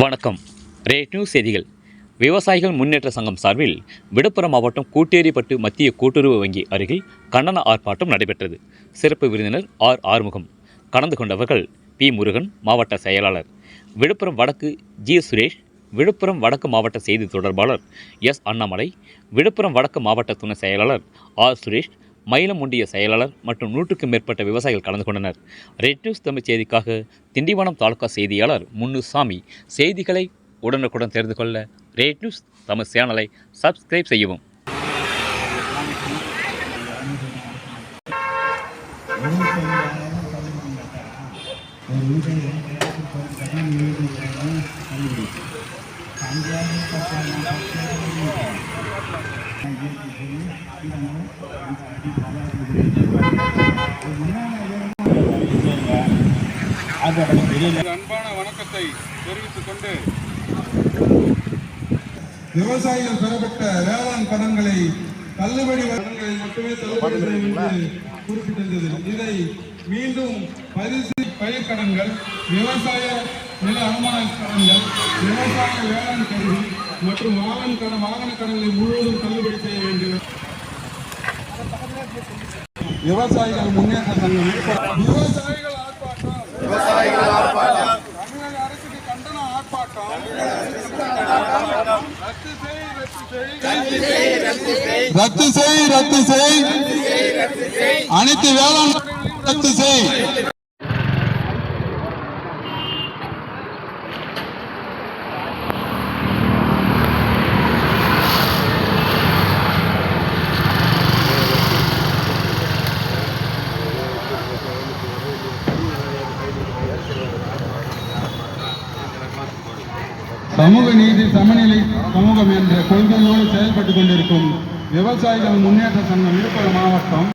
வணக்கம். Rate news செய்திகள். விவசாயிகள் முன்னேற்ற சங்கம் சார்பில் விழுப்புரம் மாவட்டம் கூட்டேரிப்பட்டு மத்திய கூட்டுறவு வங்கி அருகில் கண்டன ஆர்ப்பாட்டம் நடைபெற்றது. சிறப்பு விருந்தினர் ஆறுமுகம். கலந்து கொண்டவர்கள் பி. முருகன், மாவட்ட செயலாளர்; விழுப்புரம் வடக்கு ஜி. சுரேஷ்; விழுப்புரம் வடக்கு மாவட்ட செய்தி தொடர்பாளர் எஸ். அண்ணாமலை; விழுப்புரம் வடக்கு மாவட்ட துணை செயலாளர் ஆர். சுரேஷ்; மயிலம் ஒன்றிய செயலாளர் மற்றும் 100க்கும் மேற்பட்ட விவசாயிகள் கலந்து கொண்டனர். ரெட் நியூஸ் தமிழ் செய்திக்காக திண்டிவனம் தாலுகா செய்தியாளர் முன்னுசாமி. செய்திகளை உடனுக்குடன் தெரிந்து கொள்ள ரெட் நியூஸ் தமிழ் சேனலை சப்ஸ்கிரைப் செய்யவும். அன்பான வணக்கத்தை தெரிவித்துக் கொண்டு, விவசாயிகள் பெறப்பட்ட வேளாண் கடன்களை தள்ளுபடி கடன்களை மட்டுமே தள்ளுபடி செய்யும் என்று குறிப்பிட்டிருந்தது. இதை மீண்டும் பயிர் கடன்கள், விவசாய நில அனுமான கடன்கள், விவசாய வேளாண் கருவி மற்றும் வாகன கடன்களை முழுவதும் தள்ளுபடி செய்ய வேண்டும். விவசாயிகள் முன்னேற்ற சங்கம் விவசாயிகள் ஆர்ப்பாட்டம், தமிழக அரசுக்கு கண்டன ஆர்ப்பாட்டம், ரத்து செய், அனைத்து வேளாண் ரத்து செய். சமூக நீதி சமநிலை சமூகம் என்ற கொள்கையோடு செயல்பட்டுக் கொண்டிருக்கும் விவசாயிகள் முன்னேற்ற சங்கம் விழுப்புரம் மாவட்டம்